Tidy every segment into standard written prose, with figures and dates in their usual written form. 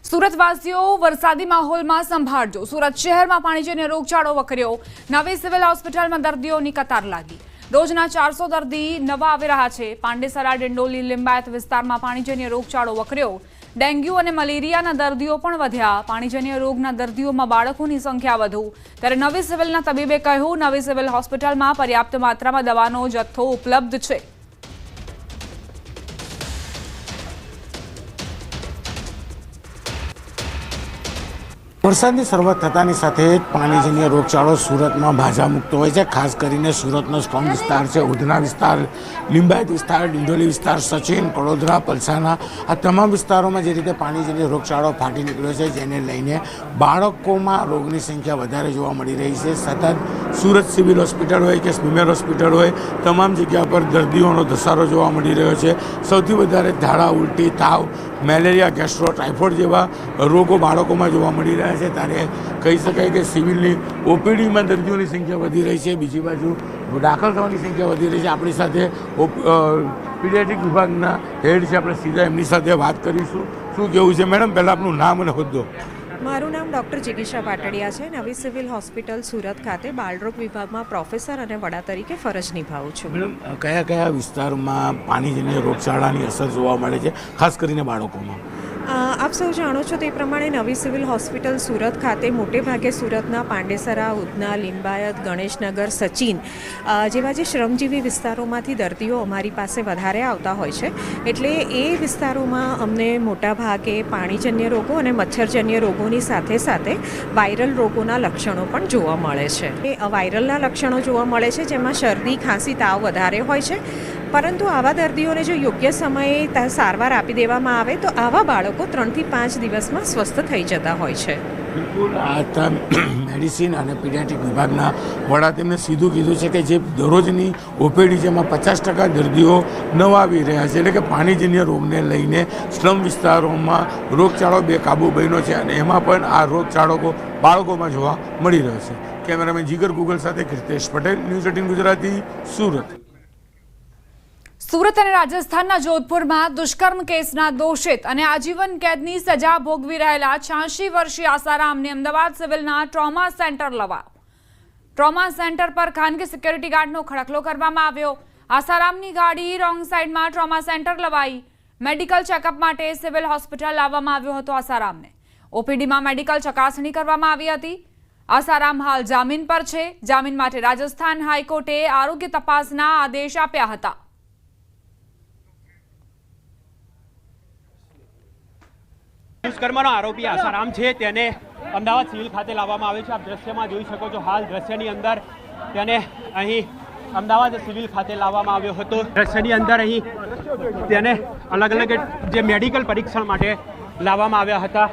સુરતવાસીઓ વરસાદી માહોલમાં સંભાળજો। સુરત શહેરમાં પાણીજન્ય રોગચાળો વકર્યો। નવી સિવિલ હોસ્પિટલમાં દર્દીઓની કતાર લાગી। રોજના 400 દર્દી નવા આવી રહ્યા છે। પાંડેસરા, ડિંડોલી, લિંબાયત વિસ્તારમાં પાણીજન્ય રોગચાળો વકર્યો। ડેન્ગ્યુ અને મલેરિયાના દર્દીઓ પણ વધ્યા। પાણીજન્ય રોગના દર્દીઓમાં બાળકોની સંખ્યા વધુ। ત્યારે નવી સિવિલના તબીબે કહ્યું, નવી સિવિલ હોસ્પિટલમાં પર્યાપ્ત માત્રામાં દવાનો જથ્થો ઉપલબ્ધ છે। વરસાદની શરૂઆત થતાની સાથે જ પાણીજન્ય રોગચાળો સુરતમાં ભાજા મૂકતો હોય છે। ખાસ કરીને સુરતનો સ્ટ્રોંગ વિસ્તાર છે ઉધના વિસ્તાર, લિંબાયત વિસ્તાર, ડિંડોલી વિસ્તાર, સચિન, કડોદરા, પલસાણા, આ તમામ વિસ્તારોમાં જે રીતે પાણીજન્ય રોગચાળો ફાટી નીકળ્યો છે, જેને લઈને બાળકોમાં રોગની સંખ્યા વધારે જોવા મળી રહી છે। સતત સુરત સિવિલ હોસ્પિટલ હોય કે સ્મીમેર હોસ્પિટલ હોય, તમામ જગ્યા પર દર્દીઓનો ધસારો જોવા મળી રહ્યો છે। સૌથી વધારે ઝાડા, ઉલટી, તાવ, મેલેરિયા, ગેસ્ટ્રો, ટાઇફોઇડ જેવા રોગો બાળકોમાં જોવા મળી રહ્યા છે। ત્યારે કહી શકાય કે સિવિલની ઓપીડીમાં દર્દીઓની સંખ્યા વધી રહી છે। બીજી બાજુ દાખલ થવાની સંખ્યા વધી રહી છે। આપણી સાથે પીડિયાટ્રિક વિભાગના હેડ છે, આપણે સીધા એમની સાથે વાત કરીશું। શું કહેવું છે મેડમ? પહેલાં આપનું નામ અને હોદ્દો। મારું નામ ડૉક્ટર જિગીશા પાટડિયા છે। નવી સિવિલ હોસ્પિટલ સુરત ખાતે બાળરોગ વિભાગમાં પ્રોફેસર અને વડા તરીકે ફરજ નિભાવું છું। મેડમ, કયા કયા વિસ્તારમાં પાણીજન્ય રોગચાળાની અસર જોવા મળે છે, ખાસ કરીને બાળકોમાં? આપ સૌ જાણો છો તે પ્રમાણે નવી સિવિલ હોસ્પિટલ સુરત ખાતે મોટે ભાગે સુરતના પાંડેસરા, ઉધના, લિંબાયત, ગણેશનગર, સચિન જેવા જે શ્રમજીવી વિસ્તારોમાંથી દર્દીઓ અમારી પાસે વધારે આવતા હોય છે। એટલે એ વિસ્તારોમાં અમને મોટા ભાગે પાણીજન્ય રોગો અને મચ્છરજન્ય રોગોની સાથે સાથે વાયરલ રોગોના લક્ષણો પણ જોવા મળે છે। એ વાયરલના લક્ષણો જોવા મળે છે, જેમાં શરદી, ખાંસી, તાવ વધારે હોય છે। પરંતુ આવા દર્દીઓને જો યોગ્ય સમયે સારવાર આપી દેવામાં આવે તો આવા બાળકો 3 થી 5 દિવસમાં સ્વસ્થ થઈ જતા હોય છે। બિલકુલ, આ મેડિસિન અને પીડિયાટ્રિક વિભાગના વડા તેમણે સીધું કીધું છે કે જે દરરોજની ઓપીડી જેમાં 50% દર્દીઓ નવા આવી રહ્યા છે, એટલે કે પાણીજન્ય રોગને લઈને સ્લમ વિસ્તારોમાં રોગચાળો બેકાબૂ બન્યો છે અને એમાં પણ આ રોગચાળો બાળકોમાં જોવા મળી રહ્યો છે। કેમેરામેન જીગર ગુગલ સાથે કીર્તેશ પટેલ, ન્યૂઝ 18 ગુજરાતી, સુરત। સુરત અને રાજસ્થાનના જોધપુરમાં દુષ્કર્મ કેસના દોષિત અને આજીવન કેદની સજા ભોગવી રહેલા 86 વર્ષીય આસારામને અમદાવાદ સિવિલના ટ્રોમા સેન્ટર લવાયો। ટ્રોમા સેન્ટર પર ખાનગી સિક્યોરિટી ગાર્ડનો ખડકલો કરવામાં આવ્યો। આસારામની ગાડી રોંગ સાઈડમાં ટ્રોમા સેન્ટર લવાઈ। મેડિકલ ચેકઅપ માટે સિવિલ હોસ્પિટલ લાવવામાં આવ્યો હતો આસારામને। ઓપીડીમાં મેડિકલ ચકાસણી કરવામાં આવી હતી। આસારામ હાલ જામીન પર છે। જામીન માટે રાજસ્થાન હાઈકોર્ટે આરોગ્ય તપાસના આદેશ આપ્યા હતા। દુષ્કર્મનો આરોપી આસારામ છે, તેને અમદાવાદ સિવિલ ખાતે લાવવામાં આવ્યો છે। આપ દ્રશ્યમાં જોઈ શકો છો, હાલ દ્રશ્યની અંદર તેને અહીં અમદાવાદ સિવિલ ખાતે લાવવામાં આવ્યો હતો। દ્રશ્યની અંદર અહીં તેને અલગ અલગ જે મેડિકલ પરીક્ષણ માટે લાવવામાં આવ્યા હતા।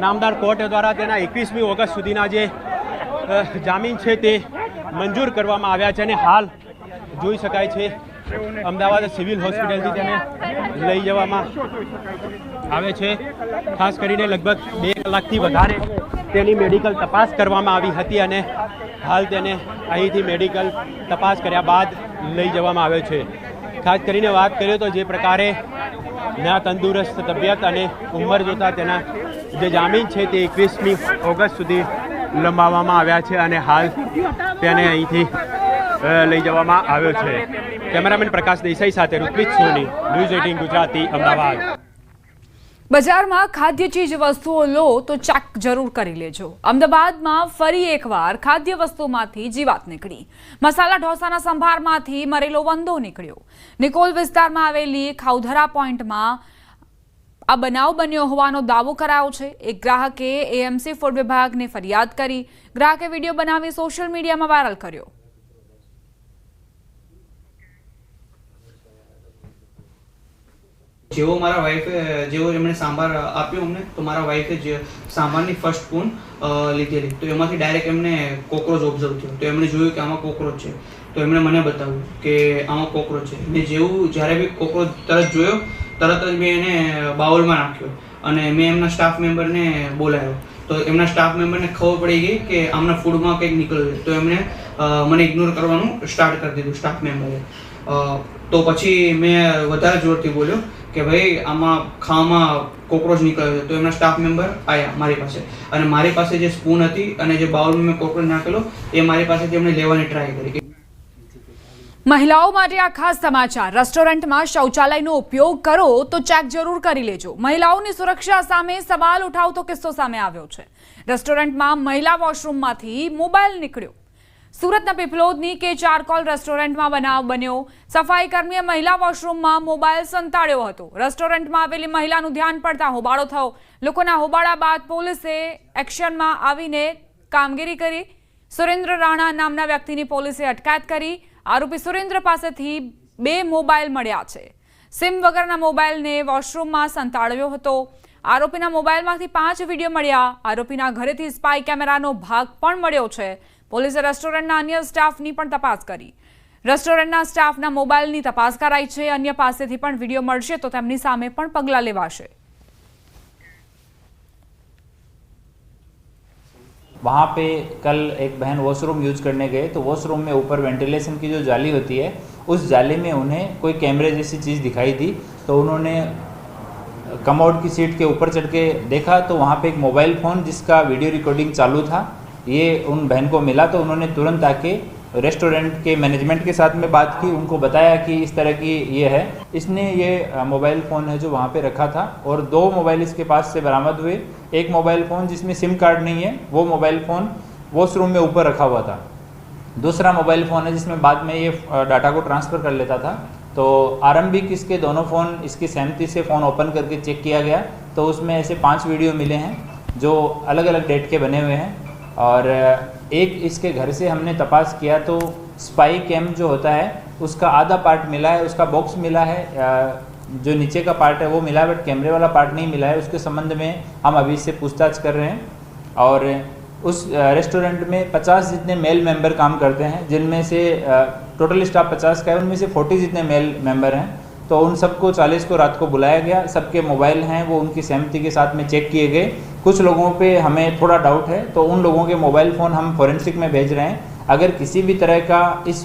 નામદાર કોર્ટ દ્વારા તેના 21મી ઓગસ્ટ સુધીના જે જામીન છે તે મંજૂર કરવામાં આવ્યા છે અને હાલ જોઈ શકાય છે અમદાવાદ સિવિલ હોસ્પિટલથી તેને લઈ જવામાં આવે છે। ખાસ કરીને લગભગ 2 કલાકથી વધારે તેની મેડિકલ તપાસ કરવામાં આવી હતી અને હાલ તેને અહીંથી મેડિકલ તપાસ કર્યા બાદ લઈ જવામાં આવે છે। ખાસ કરીને વાત કરીએ તો જે પ્રકારે ના તંદુરસ્ત તબિયત અને ઉંમર જોતાં તેના જે જામીન છે તે 21મી ઓગસ્ટ સુધી લંબાવવામાં આવ્યા છે અને હાલ તેને અહીંથી લઈ જવામાં આવ્યો છે। કેમેરામેન પ્રકાશ દેસાઈ સાથે ઋત્વિજ સોની, ન્યૂઝ 18 ગુજરાતી, અમદાવાદ। બજારમાં ખાદ્ય ચીજ વસ્તુઓ લો તો ચેક જરૂર કરી લેજો। અમદાવાદમાં ફરી એકવાર ખાદ્ય વસ્તુમાંથી જીવાત નીકળી। મસાલા ઢોસાના સંભારમાંથી મરેલો વંદો નીકળ્યો। નિકોલ વિસ્તારમાં આવેલી ખાઉધરા પોઈન્ટમાં આ બનાવ બન્યો હોવાનો દાવો કરાયો છે। એક ગ્રાહકે એએમસી ફૂડ વિભાગને ફરિયાદ કરી। ગ્રાહકે વિડીયો બનાવી સોશિયલ મીડિયામાં વાયરલ કર્યો। જેવો મારા વાઈફે જેવો એમણે સાંભાર આપ્યો અમને, તો મારા વાઈફે જે સાંભારની ફર્સ્ટ સ્પૂન લીધેલી તો એમાંથી ડાયરેક્ટ એમને કોકરોચ ઓબ્ઝર્વ થયો। તો એમણે જોયું કે આમાં કોકરોચ છે, તો એમણે મને બતાવ્યું કે આમાં કોકરોચ છે। મેં જ્યારે બી કોકરોચ તરત જોયો, તરત જ મેં એને બાઉલમાં નાખ્યો અને મેં એમના સ્ટાફ મેમ્બરને બોલાવ્યો। તો એમના સ્ટાફ મેમ્બરને ખબર પડી ગઈ કે આમના ફૂડમાં કંઈક નીકળ્યું છે, તો એમણે મને ઇગ્નોર કરવાનું સ્ટાર્ટ કરી દીધું સ્ટાફ મેમ્બરે। તો પછી મેં વધારે જોરથી બોલ્યો કે ભાઈ આમાં ખાવામાં કોકરોચ નીકળ્યો છે. તો એમના સ્ટાફ મેમ્બર આવ્યા મારી પાસે, અને મારી પાસે જે સ્પૂન હતી અને જે બાઉલમાં મેં કોકરોચ નાખેલો એ મારી પાસેથી એમણે લેવાની ટ્રાય કરી. મહિલાઓ માટે આ ખાસ સમાચાર. રેસ્ટોરન્ટમાં શૌચાલયનો ઉપયોગ કરો તો ચેક જરૂર કરી લેજો. મહિલાઓની સુરક્ષા સામે સવાલ ઉઠાવતો કિસ્સો સામે આવ્યો છે. રેસ્ટોરન્ટમાં મહિલા વોશરૂમમાંથી મોબાઈલ નીકળ્યો. સુરતના પીપલોદની કે ચારકોલ રેસ્ટોરન્ટમાં બનાવ બન્યો. સફાઈ કર્મીએ મહિલા વોશરૂમમાં મોબાઈલ સંતાડ્યો હતો. રેસ્ટોરન્ટમાં આવેલી મહિલાનું ધ્યાન પડતા હોબાળો થયો. લોકોના હોબાળા બાદ પોલીસે એક્શનમાં આવીને કામગીરી કરી. સુરેન્દ્ર રાણા નામના વ્યક્તિની પોલીસે અટકાયત કરી. આરોપી સુરેન્દ્ર પાસેથી 2 મોબાઈલ મળ્યા છે. સિમ વગરના મોબાઈલને વોશરૂમમાં સંતાડ્યો હતો. આરોપીના મોબાઈલમાંથી 5 વિડીયો મળ્યા. આરોપીના ઘરેથી સ્પાય કેમેરાનો ભાગ પણ મળ્યો છે. પોલીસે રેસ્ટોરન્ટના અન્ય સ્ટાફની પણ તપાસ કરી. રેસ્ટોરન્ટના સ્ટાફના મોબાઈલની તપાસ કરાઈ છે. અન્ય પાસેથી પણ વિડીયો મળશે તો તેમની સામે પણ પગલાં લેવાશે. वहाँ पे कल एक बहन वॉशरूम यूज करने गए तो वॉशरूम में ऊपर वेंटिलेशन की जो जाली होती है उस जाली में उन्हें कोई कैमरे जैसी चीज़ दिखाई दी. तो उन्होंने कमोड की सीट के ऊपर चढ़ के देखा तो वहाँ पे एक मोबाइल फ़ोन जिसका वीडियो रिकॉर्डिंग चालू था ये उन बहन को मिला. तो उन्होंने तुरंत आके रेस्टोरेंट के मैनेजमेंट के साथ में बात की, उनको बताया कि इस तरह की ये है. इसने ये मोबाइल फ़ोन है जो वहाँ पे रखा था और 2 मोबाइल इसके पास से बरामद हुए. एक मोबाइल फ़ोन जिसमें सिम कार्ड नहीं है वो मोबाइल फ़ोन वॉशरूम में ऊपर रखा हुआ था. दूसरा मोबाइल फ़ोन है जिसमें बाद में ये डाटा को ट्रांसफ़र कर लेता था. तो आरंभिक इसके दोनों फ़ोन इसकी सहमति से फ़ोन ओपन करके चेक किया गया तो उसमें ऐसे 5 वीडियो मिले हैं जो अलग अलग डेट के बने हुए हैं. और एक इसके घर से हमने तपास किया तो स्पाई कैम जो होता है उसका आधा पार्ट मिला है, उसका बॉक्स मिला है, जो नीचे का पार्ट है वो मिला है बट कैमरे वाला पार्ट नहीं मिला है. उसके संबंध में हम अभी से पूछताछ कर रहे हैं. और उस रेस्टोरेंट में 50 जितने मेल मेंबर काम करते हैं जिनमें से टोटल स्टाफ 50 का है, उनमें से 40 जितने मेल मेंबर हैं. तो उन सबको 40 को रात को बुलाया गया. सबके मोबाइल हैं वो उनकी सहमति के साथ में चेक किए गए. कुछ लोगों पे हमें थोड़ा डाउट है तो उन लोगों के मोबाइल फ़ोन हम फॉरेंसिक में भेज रहे हैं. अगर किसी भी तरह का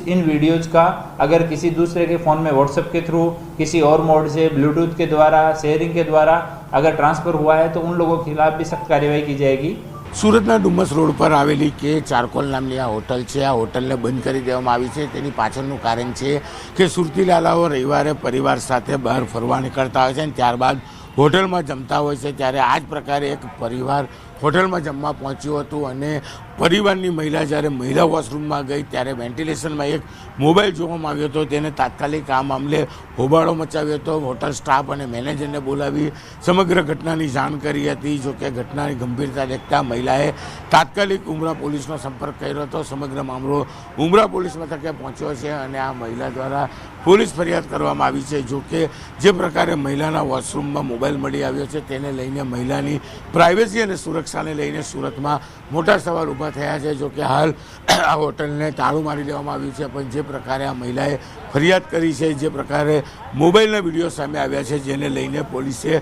इन वीडियोज़ का अगर किसी दूसरे के फ़ोन में व्हाट्सएप के थ्रू किसी और मोड से ब्लूटूथ के द्वारा शेयरिंग के द्वारा अगर ट्रांसफ़र हुआ है तो उन लोगों के खिलाफ भी सख्त कार्यवाही की जाएगी. સુરતના ડુમસ રોડ પર આવેલી કે ચારકોલ નામની આ હોટલ છે. આ હોટલને બંધ કરી દેવામાં આવી છે. તેની પાછળનું કારણ છે કે સુરતી લાલાઓ રવિવારે પરિવાર સાથે બહાર ફરવા નીકળતા હોય છે અને ત્યારબાદ હોટલમાં જમતા હોય છે. ત્યારે આ જ પ્રકારે એક પરિવાર હોટલમાં જમવા પહોંચ્યું હતું અને પરિવારની મહિલા જ્યારે મહિલા વોશરૂમમાં ગઈ ત્યારે વેન્ટિલેશનમાં એક મોબાઈલ જોવામાં આવ્યો હતો. તેને તાત્કાલિક આ મામલે હોબાળો મચાવ્યો હતો. હોટલ સ્ટાફ અને મેનેજરને બોલાવી સમગ્ર ઘટનાની જાણ કરી હતી. જોકે ઘટનાની ગંભીરતા દેખતા મહિલાએ તાત્કાલિક ઉમરા પોલીસનો સંપર્ક કર્યો હતો. સમગ્ર મામલો ઉમરા પોલીસ મથકે પહોંચ્યો છે અને આ મહિલા દ્વારા પોલીસ ફરિયાદ કરવામાં આવી છે. જોકે જે પ્રકારે મહિલાના વોશરૂમમાં મોબાઈલ મળી આવ્યો છે તેને લઈને મહિલાની પ્રાઇવેસી અને સુરક્ષાને લઈને સુરતમાં મોટા સવાલ ઊભા થયા છે. જોકે હાલ આ હોટલને તાળું મારી દેવામાં આવ્યું છે પણ જે પ્રકારે આ મહિલાએ ફરિયાદ કરી છે, જે પ્રકારે મોબાઈલના વિડીયો સામે આવ્યા છે જેને લઈને પોલીસે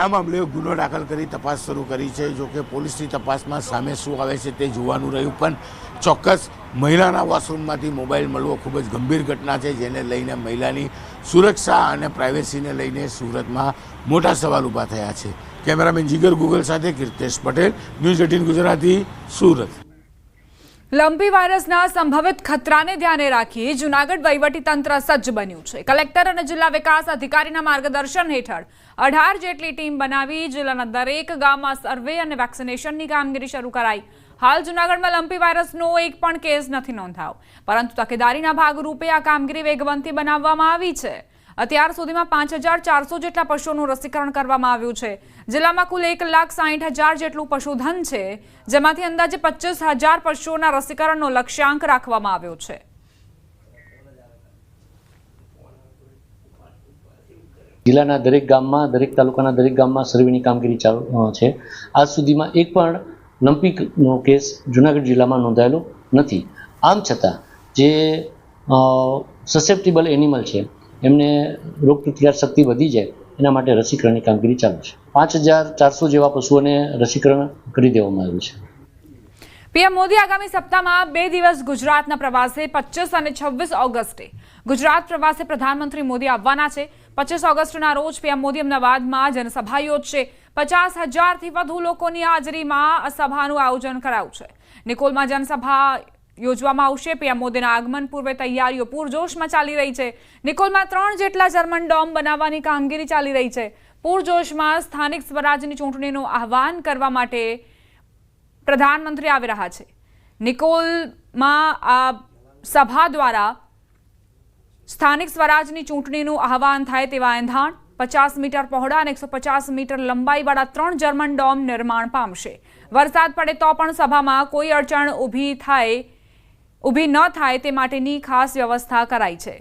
આ મામલે ગુનો દાખલ કરી તપાસ શરૂ કરી છે. જોકે પોલીસની તપાસમાં સામે શું આવે છે તે જોવાનું રહ્યું પણ ચોક્કસ મહિલાના વોશરૂમમાંથી મોબાઈલ મળવો ખૂબ જ ગંભીર ઘટના છે જેને લઈને મહિલાની સુરક્ષા અને પ્રાઇવેસીને લઈને સુરતમાં મોટા સવાલ ઊભા થયા છે. કેમેરામેન જીગર ગુગલ સાથે કીર્તેશ પટેલ, ન્યૂઝ 18 ગુજરાતી, સુરત. લંપી વાયરસના સંભવિત ખતરાને ધ્યાને રાખી જૂનાગઢ વહીવટીતંત્ર સજ્જ બન્યું છે. કલેક્ટર અને જિલ્લા વિકાસ અધિકારીના માર્ગદર્શન હેઠળ 18 જેટલી ટીમ બનાવી જિલ્લાના દરેક ગામમાં સર્વે અને વેક્સિનેશનની કામગીરી શરૂ કરાઈ. હાલ જૂનાગઢમાં લંપી વાયરસનો એક પણ કેસ નથી નોંધાયો, પરંતુ તકેદારીના ભાગરૂપે આ કામગીરી વેગવંતી બનાવવામાં આવી છે. અત્યાર સુધીમાં 5400 જેટલા પશુઓનું રસીકરણ કરવામાં આવ્યું છે. જિલ્લામાં કુલ 1,60,000 જેટલું પશુધન છે, જેમાંથી અંદાજે 25,000 પશુઓના રસીકરણનો લક્ષ્યાંક રાખવામાં આવ્યો છે. જિલ્લાના દરેક ગામમાં, દરેક તાલુકાના દરેક ગામમાં સર્વેની કામગીરી ચાલુ છે. આજ સુધીમાં એક પણ લંપીનો કેસ જૂનાગઢ જિલ્લામાં નોંધાયેલો નથી. આમ છતાં જે સસેપ્ટેબલ એનિમલ છે એમને રોગ પ્રતિકાર શક્તિ વધી જાય એના માટે રસીકરણની કામગીરી ચાલુ છે. 5400 જેવા પશુઓને રસીકરણ કરી દેવામાં આવ્યું છે. પીએમ મોદી આગામી સપ્તાહમાં 2 દિવસ ગુજરાતના પ્રવાસે 25 અને 26 ઓગસ્ટે ગુજરાત પ્રવાસે પ્રધાનમંત્રી મોદી આવવાના છે. 25 ઓગસ્ટના રોજ પીએમ મોદી અમદાવાદમાં જનસભા યોજશે. 50,000થી વધુ લોકોની હાજરીમાં આ સભાનું આયોજન કરાયું છે. નિકોલમાં જનસભા યોજવામાં આવશે. પીએમ મોદીના આગમન પૂર્વે તૈયારીઓ પૂરજોશમાં ચાલી રહી છે. નિકોલમાં 3 જેટલા જર્મન ડોમ બનાવવાની કામગીરી ચાલી રહી છે. પૂરજોશમાં સ્થાનિક સ્વરાજની ચૂંટણીનું આહ્વાન કરવા માટે પ્રધાનમંત્રી આવી રહ્યા છે. નિકોલમાં આ સભા દ્વારા સ્થાનિક સ્વરાજની ચૂંટણીનું આહ્વાન થાય તેવા એંધાણ 50 મીટર પહોળા અને 150 મીટર લંબાઈવાળા 3 જર્મન ડોમ નિર્માણ પામશે. વરસાદ પડે તો પણ સભામાં કોઈ અડચણ ઊભી ન થાય તે માટેની ખાસ વ્યવસ્થા કરાઈ છે.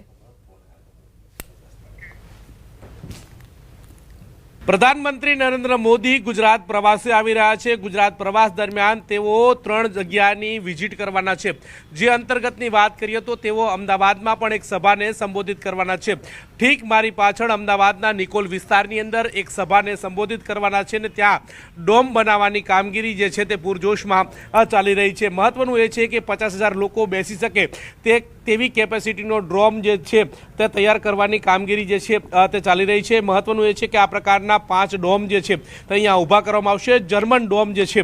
પ્રધાનમંત્રી નરેન્દ્ર મોદી ગુજરાત પ્રવાસે આવી રહ્યા છે. ગુજરાત પ્રવાસ દરમિયાન તેઓ 3 જગ્યાની વિઝિટ કરવાના છે. જે અંતર્ગતની વાત કરીએ તો તેઓ અમદાવાદમાં પણ એક સભાને સંબોધિત કરવાના છે. ઠીક મારી પાછળ અમદાવાદના નિકોલ વિસ્તારની અંદર એક સભાને સંબોધિત કરવાના છે ને ત્યાં ડોમ બનાવવાની કામગીરી જે છે તે પૂરજોશમાં ચાલી રહી છે. મહત્વનું એ છે કે 50,000 લોકો બેસી શકે તેવી કેપેસિટીનો ડોમ જે છે તે તૈયાર કરવાની કામગીરી જે છે તે ચાલી રહી છે. મહત્વનું એ છે કે આ પ્રકારના 5 ડોમ જે છે તે અહીંયા ઊભા કરવામાં આવશે. જર્મન ડોમ જે છે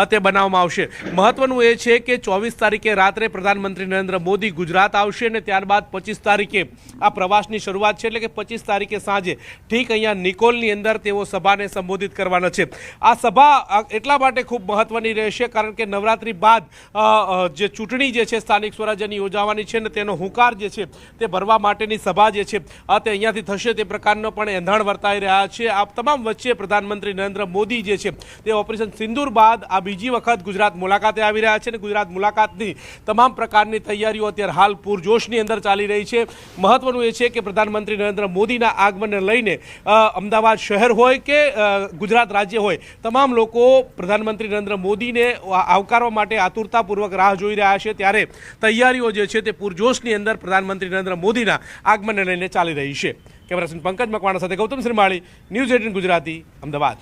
તે બનાવવામાં આવશે. મહત્વનું એ છે કે 24 તારીખે રાત્રે પ્રધાનમંત્રી નરેન્દ્ર મોદી ગુજરાત આવશે અને ત્યારબાદ 25 તારીખે આ પ્રવાસની શરૂઆત છે. એટલે કે 25 તારીખે સાંજે ઠીક અહીંયા નિકોલની અંદર તેઓ સભાને સંબોધિત કરવાના છે. આ સભા એટલા માટે ખૂબ મહત્વની રહેશે કારણ કે નવરાત્રી બાદ જે ચૂંટણી જે છે સ્થાનિક સ્વરાજ્યની યોજાવાની છે ને તેનો હુંકાર જે છે તે ભરવા માટેની સભા જે છે તે અહીંયાથી થશે તે પ્રકારનો પણ એંધાણ વર્તાઈ રહ્યા છે. આ તમામ વચ્ચે પ્રધાનમંત્રી નરેન્દ્ર મોદી જે છે તે ઓપરેશન સિંદૂર બાદ આ બીજી વખત ગુજરાત મુલાકાતે આવી રહ્યા છે અને ગુજરાત મુલાકાતની તમામ પ્રકારની તૈયારીઓ અત્યારે હાલ પૂરજોશની અંદર ચાલી રહી છે. મહત્વનું એ છે કે પ્રધાનમંત્રી નરેન્દ્ર મોદીના આગમનને લઈને અમદાવાદ શહેર હોય કે ગુજરાત રાજ્ય હોય તમામ લોકો પ્રધાનમંત્રી નરેન્દ્ર મોદીને આવકારવા માટે આતુરતાપૂર્વક રાહ જોઈ રહ્યા છે. ત્યારે તૈયારીઓ જે છે તે પૂરજોશની અંદર પ્રધાનમંત્રી નરેન્દ્ર મોદીના આગમનને લઈને ચાલી રહી છે. કેમેરામેન પંકજ મકવાણા સાથે ગૌતમ શ્રીમાળી, ન્યૂઝ 18 ગુજરાતી, અમદાવાદ.